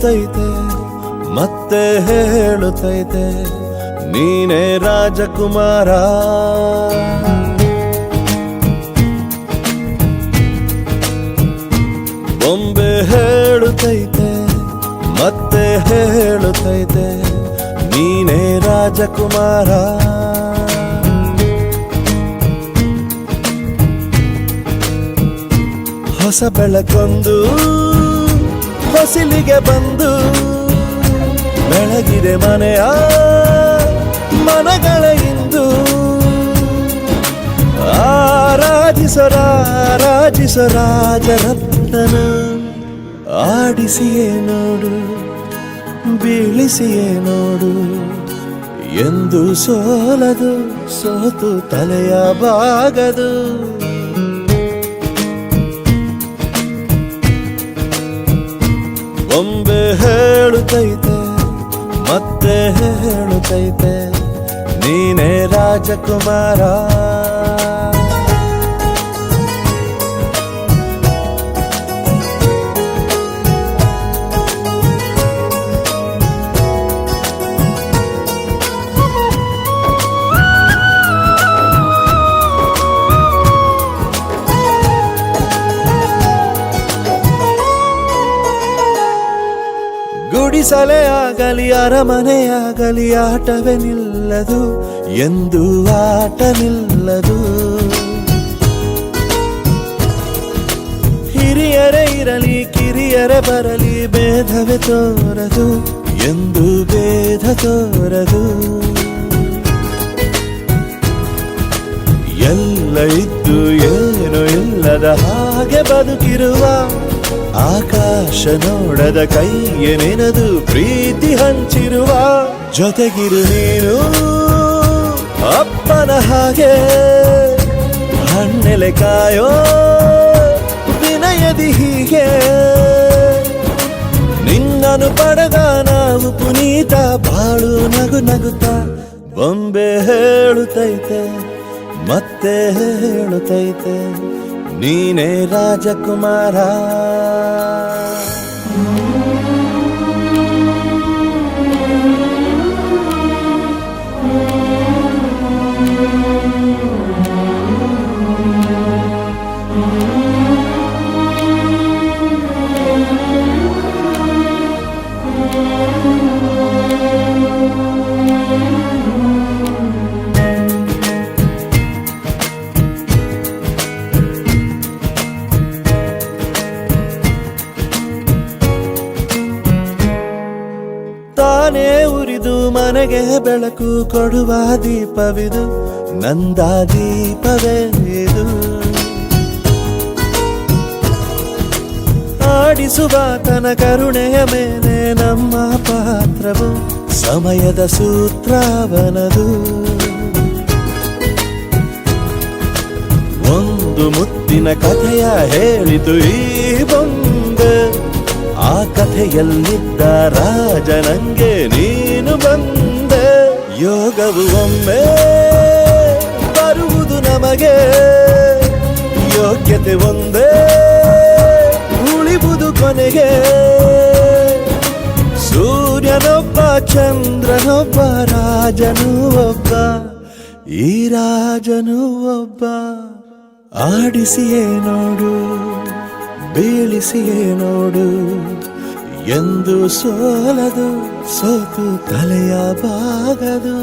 ಹೇಳುತ್ತೈತೆ ಮತ್ತೆ ಹೇಳುತ್ತೈತೆ ನೀನೇ ರಾಜಕುಮಾರ. ಬೊಂಬೆ ಹೇಳುತ್ತೈತೆ ಮತ್ತೆ ಹೇಳುತ್ತೈತೆ ನೀನೇ ರಾಜಕುಮಾರ. ಹೊಸ ಬೆಳಕೊಂದು ಹೊಸಿಲಿಗೆ ಬಂದು ಬೆಳಗಿದೆ ಮನೆಯ ಮನಗಳ ಇಂದು. ಆರಾಧಿಸೋ ರಾಜರತ್ನನ ಆಡಿಸಿಯೇ ನೋಡು ಬೀಳಿಸಿಯೇ ನೋಡು ಎಂದು ಸೋಲದು ಸೋತು ತಲೆಯ ಬಾಗದು. ಬೊಂಬೆ ಹೇಳುತ್ತೈತೆ ಮತ್ತೆ ಹೇಳುತ್ತೈತೆ ನೀನೇ ರಾಜಕುಮಾರ. ಗುಡಿಸಲೇ ಆಗಲಿ ಅರಮನೆಯಾಗಲಿ ಆಟವೇ ನಿಲ್ಲದು ಎಂದು ಆಟ ನಿಲ್ಲದು. ಹಿರಿಯರೇ ಇರಲಿ ಕಿರಿಯರೇ ಬರಲಿ ಭೇದವೇ ತೋರದು ಎಂದು ಭೇದ ತೋರದು. ಎಲ್ಲ ಇದ್ದು ಏನು ಇಲ್ಲದ ಹಾಗೆ ಬದುಕಿರುವ ಆಕಾಶ ನೋಡದ ಕೈಯೇ ನೆನೆದು ಪ್ರೀತಿ ಹಂಚಿರುವ. ಜೊತೆಗಿರು ನೀನು ಅಪ್ಪನ ಹಾಗೆ ಹಣ್ಣೆಲೆ ಕಾಯೋ ವಿನಯದಿ ಹೀಗೆ. ನಿನ್ನನ್ನು ಪಡೆದ ನಾವು ಪುನೀತ ಬಾಳು ನಗು ನಗುತ್ತ. ಬೊಂಬೆ ಹೇಳುತ್ತೈತೆ ಮತ್ತೆ ಹೇಳುತ್ತೈತೆ ನೀನೇ ರಾಜಕುಮಾರ. ತಾನೇ ಉರಿದು ಮನೆಗೆ ಬೆಳಕು ಕೊಡುವ ದೀಪವಿದು ನಂದ ದೀಪವೇ ಇದು. ಆಡಿಸುವ ತನ ಕರುಣೆಯ ಮೇಲೆ ನಮ್ಮ ಪಾತ್ರವು ಸಮಯದ ಸೂತ್ರವನದು. ಒಂದು ಮುತ್ತಿನ ಕಥೆಯ ಹೇಳಿತು ಈ ಬೊಂಬೆ. ಆ ಕಥೆಯಲ್ಲಿದ್ದ ರಾಜ ನಂಗೆ ನೀನು ಬಂದೆ. ಯೋಗವು ಒಮ್ಮೆ ಬರುವುದು ನಮಗೆ ಯೋಗ್ಯತೆ ಒಂದೇ ಉಳಿವುದು ಕೊನೆಗೆ. ಸೂರ್ಯನೊಬ್ಬ ಚಂದ್ರನೊಬ್ಬ ರಾಜನು ಒಬ್ಬ ಈ ರಾಜನು ಒಬ್ಬ. ಆಡಿಸಿಯೇ ನೋಡು ಬೀಳಿಸಿಯೇ ನೋಡು ಎಂದು ಸೋಲದು ಸೋತು ತಲೆಯ ಬಾಗದು.